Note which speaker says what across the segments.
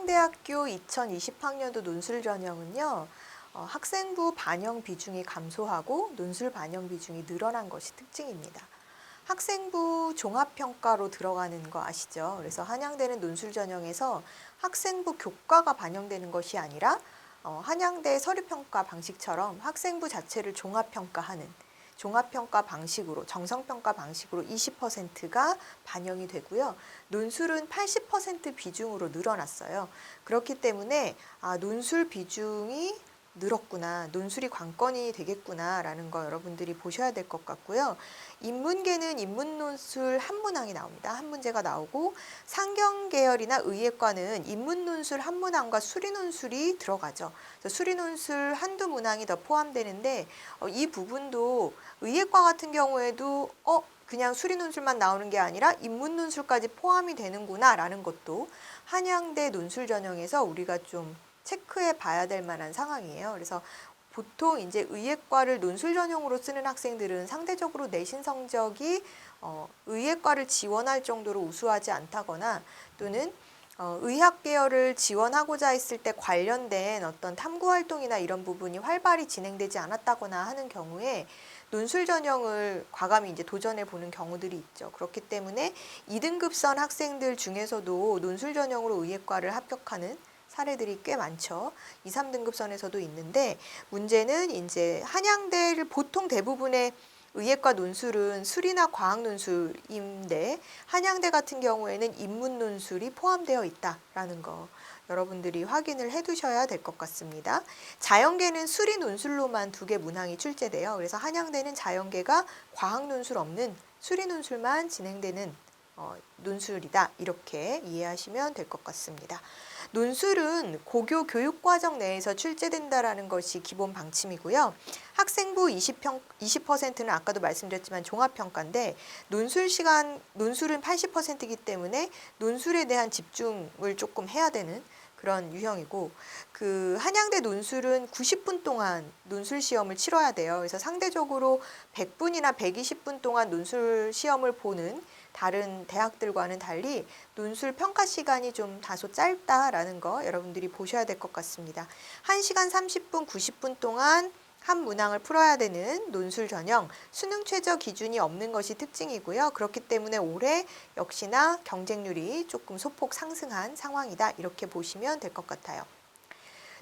Speaker 1: 한양대학교 2020학년도 논술 전형은요, 학생부 반영 비중이 감소하고 논술 반영 비중이 늘어난 것이 특징입니다. 학생부 종합평가로 들어가는 거 아시죠? 그래서 한양대는 논술 전형에서 학생부 교과가 반영되는 것이 아니라 한양대 서류평가 방식처럼 학생부 자체를 종합평가하는 종합평가 방식으로, 정성평가 방식으로 20%가 반영이 되고요. 논술은 80% 비중으로 늘어났어요. 그렇기 때문에 논술 비중이 늘었구나, 논술이 관건이 되겠구나라는 거 여러분들이 보셔야 될 것 같고요. 인문계는 인문논술 한 문항이 나옵니다. 한 문제가 나오고, 상경계열이나 의예과는 인문논술 한 문항과 수리논술이 들어가죠. 그래서 수리논술 한두 문항이 더 포함되는데, 이 부분도 의예과 같은 경우에도 그냥 수리논술만 나오는 게 아니라 인문논술까지 포함이 되는구나 라는 것도 한양대 논술 전형에서 우리가 좀 체크해 봐야 될 만한 상황이에요. 그래서 보통 이제 의예과를 논술 전형으로 쓰는 학생들은 상대적으로 내신 성적이 의예과를 지원할 정도로 우수하지 않다거나, 또는 의학 계열을 지원하고자 했을 때 관련된 어떤 탐구 활동이나 이런 부분이 활발히 진행되지 않았다거나 하는 경우에 논술 전형을 과감히 이제 도전해 보는 경우들이 있죠. 그렇기 때문에 2등급선 학생들 중에서도 논술 전형으로 의예과를 합격하는 사례들이 꽤 많죠. 2, 3등급선에서도 있는데, 문제는 이제 한양대를 보통 대부분의 의예과 논술은 수리나 과학 논술인데, 한양대 같은 경우에는 인문 논술이 포함되어 있다라는 거 여러분들이 확인을 해 두셔야 될 것 같습니다. 자연계는 수리 논술로만 2개 문항이 출제돼요. 그래서 한양대는 자연계가 과학 논술 없는 수리 논술만 진행되는 논술이다, 이렇게 이해하시면 될 것 같습니다. 논술은 고교 교육과정 내에서 출제된다라는 것이 기본 방침이고요. 학생부 20%는 아까도 말씀드렸지만 종합평가인데, 논술은 80%이기 때문에 논술에 대한 집중을 조금 해야 되는 그런 유형이고, 한양대 논술은 90분 동안 논술 시험을 치러야 돼요. 그래서 상대적으로 100분이나 120분 동안 논술 시험을 보는 다른 대학들과는 달리 논술 평가 시간이 좀 다소 짧다라는 거 여러분들이 보셔야 될 것 같습니다. 1시간 30분, 90분 동안 한 문항을 풀어야 되는 논술 전형, 수능 최저 기준이 없는 것이 특징이고요. 그렇기 때문에 올해 역시나 경쟁률이 조금 소폭 상승한 상황이다, 이렇게 보시면 될 것 같아요.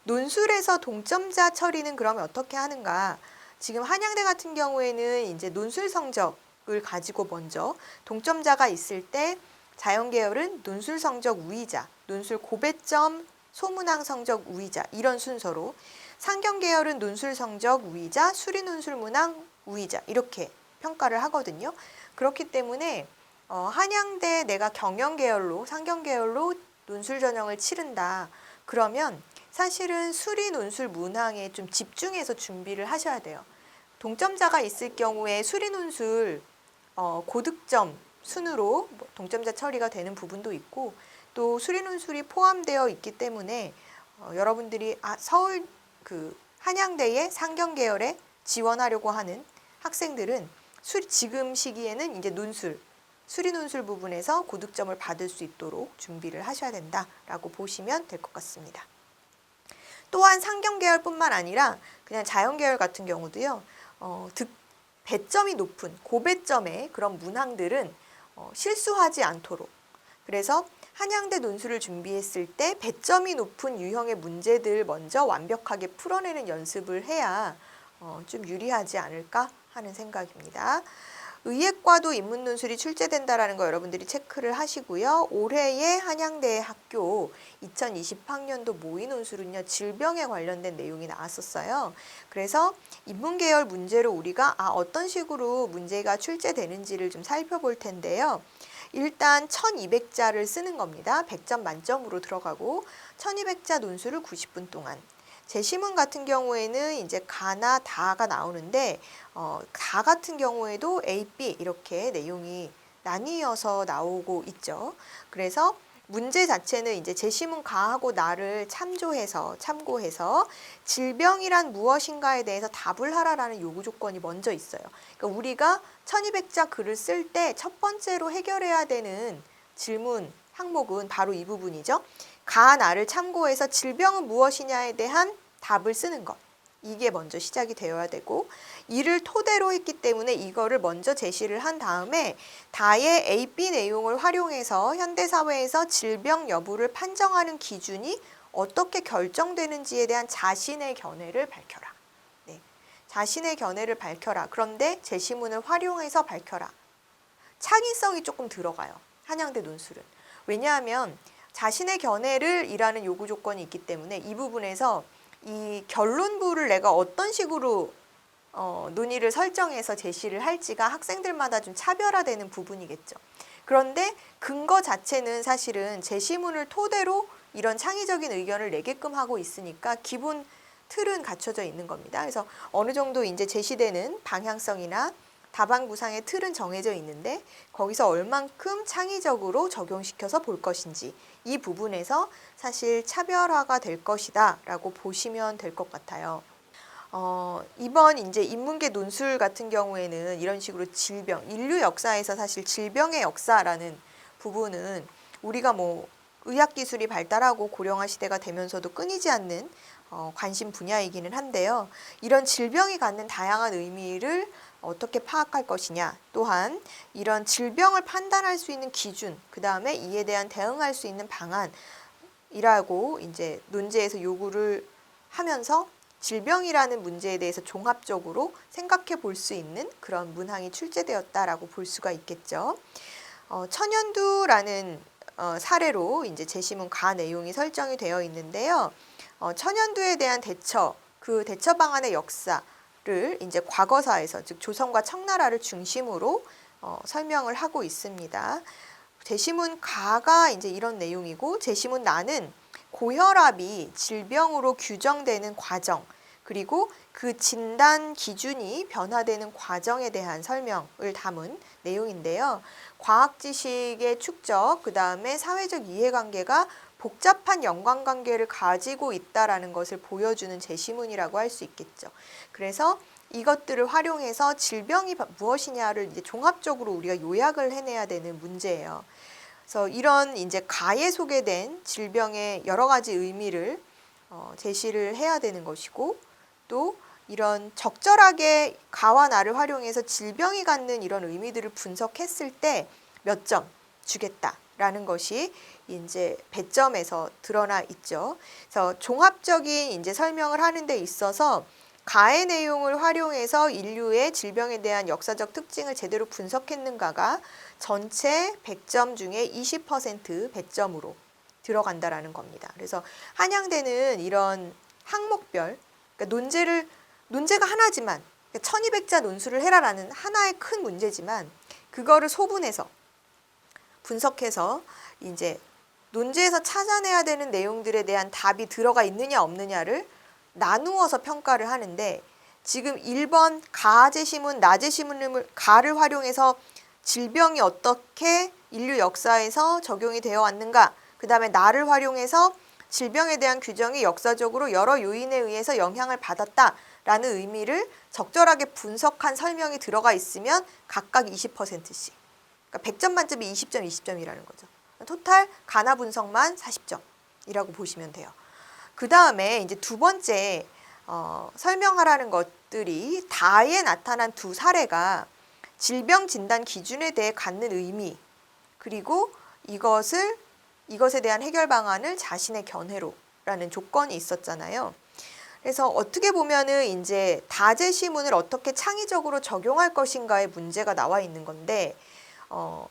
Speaker 1: 논술에서 동점자 처리는 그러면 어떻게 하는가? 지금 한양대 같은 경우에는 이제 논술 성적을 가지고 먼저 동점자가 있을 때 자연계열은 논술 성적 우위자, 논술 고배점 소문항 성적 우위자, 이런 순서로, 상경계열은 논술 성적 우위자, 수리논술 문항 우위자, 이렇게 평가를 하거든요. 그렇기 때문에 한양대 내가 경영계열로, 상경계열로 논술 전형을 치른다, 그러면 사실은 수리 논술 문항에 좀 집중해서 준비를 하셔야 돼요. 동점자가 있을 경우에 수리 논술 고득점 순으로 동점자 처리가 되는 부분도 있고, 또 수리 논술이 포함되어 있기 때문에 여러분들이 서울 한양대의 상경 계열에 지원하려고 하는 학생들은 지금 시기에는 이제 수리 논술 부분에서 고득점을 받을 수 있도록 준비를 하셔야 된다라고 보시면 될 것 같습니다. 또한 상경계열뿐만 아니라 그냥 자연계열 같은 경우도요, 배점이 높은 고배점의 그런 문항들은 실수하지 않도록, 그래서 한양대 논술을 준비했을 때 배점이 높은 유형의 문제들 먼저 완벽하게 풀어내는 연습을 해야 좀 유리하지 않을까 하는 생각입니다. 의예과도 인문논술이 출제된다라는 거 여러분들이 체크를 하시고요. 올해의 한양대 학교 2020학년도 모의논술은요, 질병에 관련된 내용이 나왔었어요. 그래서 인문계열 문제로 우리가 어떤 식으로 문제가 출제되는지를 좀 살펴볼 텐데요. 일단 1200자를 쓰는 겁니다. 100점 만점으로 들어가고 1200자 논술을 90분 동안. 제시문 같은 경우에는 이제 가나 다가 나오는데, 가 같은 경우에도 A, B 이렇게 내용이 나뉘어서 나오고 있죠. 그래서 문제 자체는 이제 제시문 가하고 나를 참고해서 질병이란 무엇인가에 대해서 답을 하라라는 요구 조건이 먼저 있어요. 그러니까 우리가 1200자 글을 쓸 때 첫 번째로 해결해야 되는 질문 항목은 바로 이 부분이죠. 가나를 참고해서 질병은 무엇이냐에 대한 답을 쓰는 것. 이게 먼저 시작이 되어야 되고, 이를 토대로 했기 때문에 이거를 먼저 제시를 한 다음에 다의 A, B 내용을 활용해서 현대사회에서 질병 여부를 판정하는 기준이 어떻게 결정되는지에 대한 자신의 견해를 밝혀라. 네. 자신의 견해를 밝혀라. 그런데 제시문을 활용해서 밝혀라. 창의성이 조금 들어가요. 한양대 논술은. 왜냐하면 자신의 견해를 이라는 요구 조건이 있기 때문에 이 부분에서 이 결론부를 내가 어떤 식으로 논의를 설정해서 제시를 할지가 학생들마다 좀 차별화되는 부분이겠죠. 그런데 근거 자체는 사실은 제시문을 토대로 이런 창의적인 의견을 내게끔 하고 있으니까 기본 틀은 갖춰져 있는 겁니다. 그래서 어느 정도 이제 제시되는 방향성이나 답안 구상의 틀은 정해져 있는데 거기서 얼만큼 창의적으로 적용시켜서 볼 것인지 이 부분에서 사실 차별화가 될 것이다 라고 보시면 될 것 같아요. 이번 이제 인문계 논술 같은 경우에는 이런 식으로 질병, 인류 역사에서 사실 질병의 역사라는 부분은 우리가 뭐 의학기술이 발달하고 고령화 시대가 되면서도 끊이지 않는 관심 분야이기는 한데요. 이런 질병이 갖는 다양한 의미를 어떻게 파악할 것이냐, 또한 이런 질병을 판단할 수 있는 기준, 그 다음에 이에 대한 대응할 수 있는 방안이라고 이제 논제에서 요구를 하면서 질병이라는 문제에 대해서 종합적으로 생각해 볼 수 있는 그런 문항이 출제되었다라고 볼 수가 있겠죠. 천연두라는 사례로 이제 제시문 가 내용이 설정이 되어 있는데요. 천연두에 대한 대처, 그 대처 방안의 역사를 이제 과거사에서 즉 조선과 청나라를 중심으로 설명을 하고 있습니다. 제시문 가가 이제 이런 내용이고 제시문 나는 고혈압이 질병으로 규정되는 과정 그리고 그 진단 기준이 변화되는 과정에 대한 설명을 담은 내용인데요. 과학 지식의 축적, 그 다음에 사회적 이해관계가 복잡한 연관관계를 가지고 있다라는 것을 보여주는 제시문이라고 할 수 있겠죠. 그래서 이것들을 활용해서 질병이 무엇이냐를 이제 종합적으로 우리가 요약을 해내야 되는 문제예요. 그래서 이런 이제 가에 소개된 질병의 여러 가지 의미를 제시를 해야 되는 것이고 또 이런 적절하게 가와 나를 활용해서 질병이 갖는 이런 의미들을 분석했을 때 몇 점 주겠다라는 것이 이제 배점에서 드러나 있죠. 그래서 종합적인 이제 설명을 하는 데 있어서 가의 내용을 활용해서 인류의 질병에 대한 역사적 특징을 제대로 분석했는가가 전체 100점 중에 20% 배점으로 들어간다라는 겁니다. 그래서 한양대는 이런 항목별, 그러니까 논제가 하나지만 1200자 논술을 해라라는 하나의 큰 문제지만 그거를 소분해서 분석해서 이제 논제에서 찾아내야 되는 내용들에 대한 답이 들어가 있느냐 없느냐를 나누어서 평가를 하는데 지금 1번 가제시문, 나제시문을 가를 활용해서 질병이 어떻게 인류 역사에서 적용이 되어 왔는가, 그 다음에 나를 활용해서 질병에 대한 규정이 역사적으로 여러 요인에 의해서 영향을 받았다라는 의미를 적절하게 분석한 설명이 들어가 있으면 각각 20%씩. 그러니까 100점 만점에 20점, 20점이라는 거죠. 토탈 가나 분석만 40점이라고 보시면 돼요. 그 다음에 이제 두 번째 설명하라는 것들이 다에 나타난 두 사례가 질병 진단 기준에 대해 갖는 의미 그리고 이것에 대한 해결 방안을 자신의 견해로라는 조건이 있었잖아요. 그래서 어떻게 보면은 이제 다제시문을 어떻게 창의적으로 적용할 것인가의 문제가 나와 있는 건데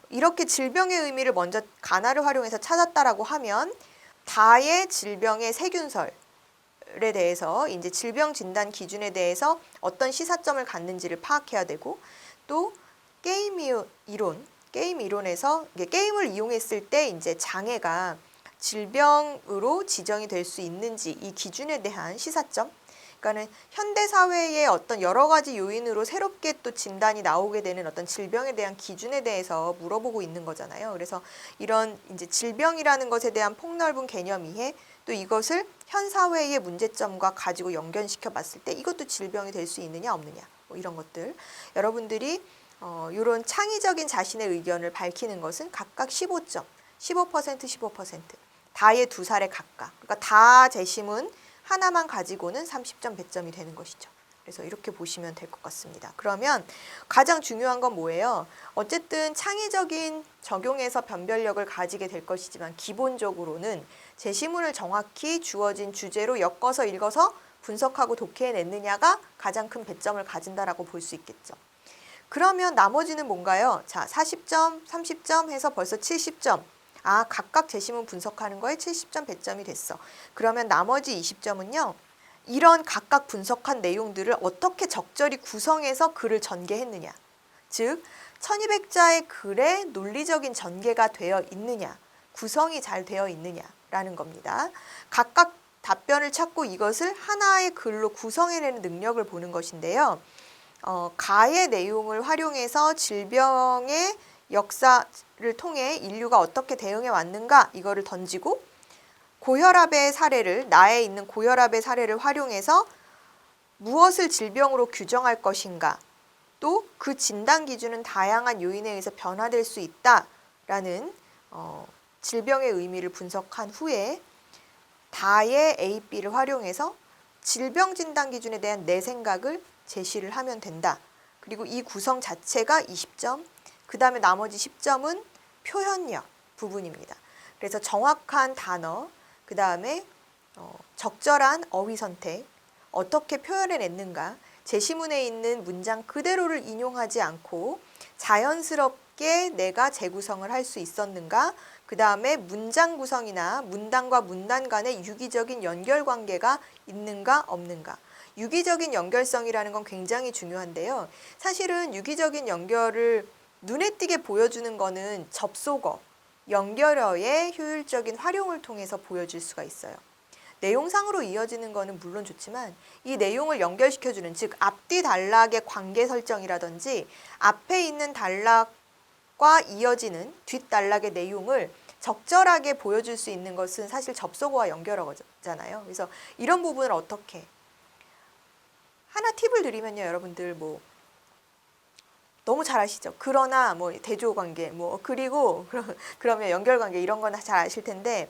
Speaker 1: 이렇게 질병의 의미를 먼저 가나를 활용해서 찾았다라고 하면 다의 질병의 세균설에 대해서 이제 질병 진단 기준에 대해서 어떤 시사점을 갖는지를 파악해야 되고 또 게임 이론에서 게임을 이용했을 때 이제 장애가 질병으로 지정이 될 수 있는지 이 기준에 대한 시사점. 그러니까는 현대 사회의 어떤 여러 가지 요인으로 새롭게 또 진단이 나오게 되는 어떤 질병에 대한 기준에 대해서 물어보고 있는 거잖아요. 그래서 이런 이제 질병이라는 것에 대한 폭넓은 개념 이해, 또 이것을 현 사회의 문제점과 가지고 연결시켜 봤을 때 이것도 질병이 될 수 있느냐 없느냐 뭐 이런 것들 여러분들이 이런 창의적인 자신의 의견을 밝히는 것은 각각 15점, 15%, 15%. 다의 두 사례 각각. 그러니까 다 재심은 하나만 가지고는 30점 배점이 되는 것이죠. 그래서 이렇게 보시면 될 것 같습니다. 그러면 가장 중요한 건 뭐예요? 어쨌든 창의적인 적용에서 변별력을 가지게 될 것이지만 기본적으로는 제시문을 정확히 주어진 주제로 엮어서 읽어서 분석하고 독해냈느냐가 가장 큰 배점을 가진다라고 볼 수 있겠죠. 그러면 나머지는 뭔가요? 자, 40점, 30점 해서 벌써 70점. 아, 각각 제시문 분석하는 거에 70점 배점이 됐어. 그러면 나머지 20점은요. 이런 각각 분석한 내용들을 어떻게 적절히 구성해서 글을 전개했느냐. 즉, 1200자의 글에 논리적인 전개가 되어 있느냐, 구성이 잘 되어 있느냐라는 겁니다. 각각 답변을 찾고 이것을 하나의 글로 구성해내는 능력을 보는 것인데요. 가의 내용을 활용해서 질병의 역사를 통해 인류가 어떻게 대응해 왔는가 이거를 던지고 고혈압의 사례를 나에 있는 고혈압의 사례를 활용해서 무엇을 질병으로 규정할 것인가 또 그 진단 기준은 다양한 요인에 의해서 변화될 수 있다라는 질병의 의미를 분석한 후에 다의 A, B를 활용해서 질병 진단 기준에 대한 내 생각을 제시를 하면 된다. 그리고 이 구성 자체가 20점, 그 다음에 나머지 10점은 표현력 부분입니다. 그래서 정확한 단어, 그 다음에 적절한 어휘 선택, 어떻게 표현해냈는가, 제시문에 있는 문장 그대로를 인용하지 않고 자연스럽게 내가 재구성을 할 수 있었는가, 그 다음에 문장 구성이나 문단과 문단 간의 유기적인 연결관계가 있는가 없는가. 유기적인 연결성이라는 건 굉장히 중요한데요. 사실은 유기적인 연결을 눈에 띄게 보여주는 거는 접속어, 연결어의 효율적인 활용을 통해서 보여줄 수가 있어요. 내용상으로 이어지는 거는 물론 좋지만 이 내용을 연결시켜주는, 즉 앞뒤 단락의 관계 설정이라든지 앞에 있는 단락과 이어지는 뒷 단락의 내용을 적절하게 보여줄 수 있는 것은 사실 접속어와 연결어잖아요. 그래서 이런 부분을 어떻게 하나 팁을 드리면요, 여러분들 너무 잘 아시죠? 그러나 대조관계 그리고 그러면 연결관계 이런 건 잘 아실 텐데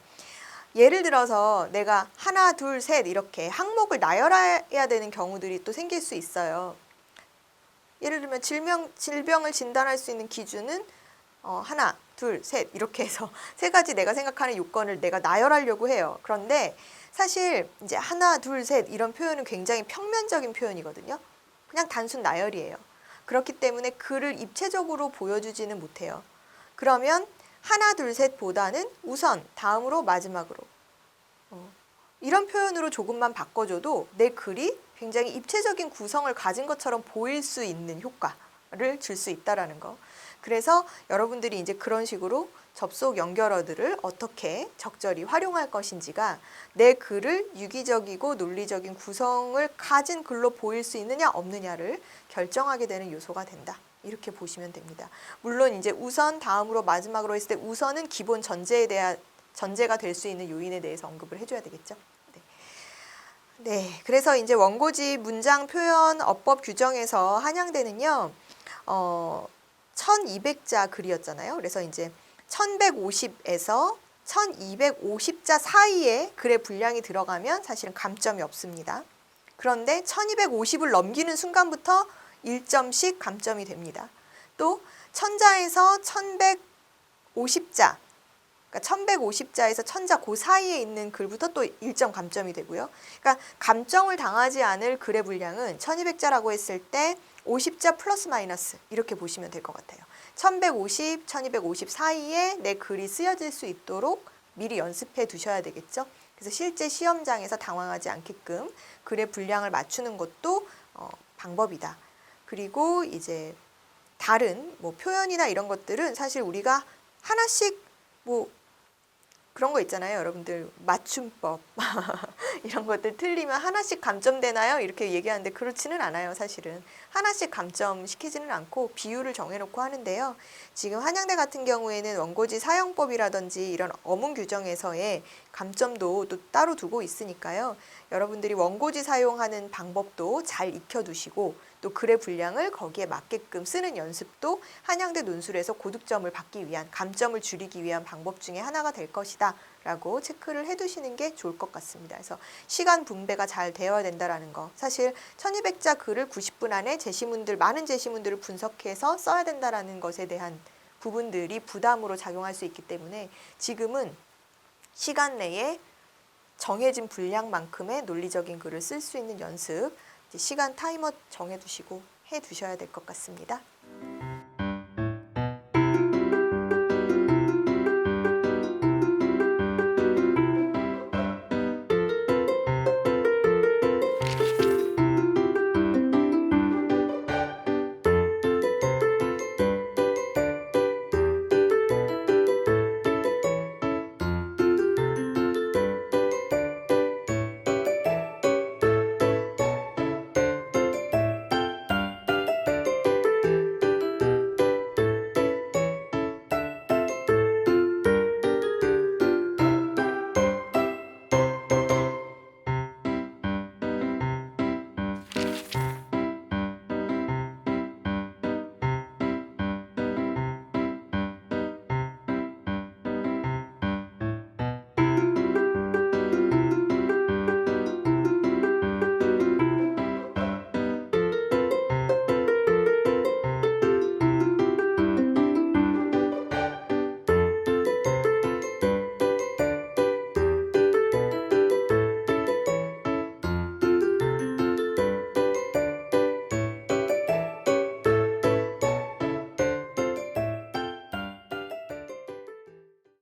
Speaker 1: 예를 들어서 내가 하나, 둘, 셋 이렇게 항목을 나열해야 되는 경우들이 또 생길 수 있어요. 예를 들면 질병을 진단할 수 있는 기준은 하나, 둘, 셋 이렇게 해서 세 가지 내가 생각하는 요건을 내가 나열하려고 해요. 그런데 사실 이제 하나, 둘, 셋 이런 표현은 굉장히 평면적인 표현이거든요. 그냥 단순 나열이에요. 그렇기 때문에 글을 입체적으로 보여주지는 못해요. 그러면 하나, 둘, 셋보다는 우선, 다음으로, 마지막으로 이런 표현으로 조금만 바꿔줘도 내 글이 굉장히 입체적인 구성을 가진 것처럼 보일 수 있는 효과를 줄 수 있다는 거. 그래서 여러분들이 이제 그런 식으로 접속 연결어들을 어떻게 적절히 활용할 것인지가 내 글을 유기적이고 논리적인 구성을 가진 글로 보일 수 있느냐 없느냐를 결정하게 되는 요소가 된다. 이렇게 보시면 됩니다. 물론 이제 우선, 다음으로, 마지막으로 했을 때 우선은 기본 전제가 될 수 있는 요인에 대해서 언급을 해줘야 되겠죠. 네, 그래서 이제 원고지 문장 표현 어법 규정에서 한양대는요, 1200자 글이었잖아요. 그래서 이제 1150에서 1250자 사이에 글의 분량이 들어가면 사실은 감점이 없습니다. 그런데 1250을 넘기는 순간부터 1점씩 감점이 됩니다. 또 1000자에서 1150자, 그러니까 1150자에서 1000자 그 사이에 있는 글부터 또 1점 감점이 되고요. 그러니까 감점을 당하지 않을 글의 분량은 1200자라고 했을 때 50자 플러스 마이너스 이렇게 보시면 될 것 같아요. 1150, 1250 사이에 내 글이 쓰여질 수 있도록 미리 연습해 두셔야 되겠죠. 그래서 실제 시험장에서 당황하지 않게끔 글의 분량을 맞추는 것도 방법이다. 그리고 이제 다른 표현이나 이런 것들은 사실 우리가 하나씩 그런 거 있잖아요. 여러분들 맞춤법 이런 것들 틀리면 하나씩 감점되나요? 이렇게 얘기하는데 그렇지는 않아요. 사실은 하나씩 감점시키지는 않고 비율을 정해놓고 하는데요. 지금 한양대 같은 경우에는 원고지 사용법이라든지 이런 어문 규정에서의 감점도 또 따로 두고 있으니까요. 여러분들이 원고지 사용하는 방법도 잘 익혀두시고 또 글의 분량을 거기에 맞게끔 쓰는 연습도 한양대 논술에서 고득점을 받기 위한, 감점을 줄이기 위한 방법 중에 하나가 될 것이다 라고 체크를 해두시는 게 좋을 것 같습니다. 그래서 시간 분배가 잘 되어야 된다는 거. 사실 1200자 글을 90분 안에 많은 제시문들을 분석해서 써야 된다는 것에 대한 부분들이 부담으로 작용할 수 있기 때문에 지금은 시간 내에 정해진 분량만큼의 논리적인 글을 쓸 수 있는 연습, 시간 타이머 정해두시고 해두셔야 될 것 같습니다.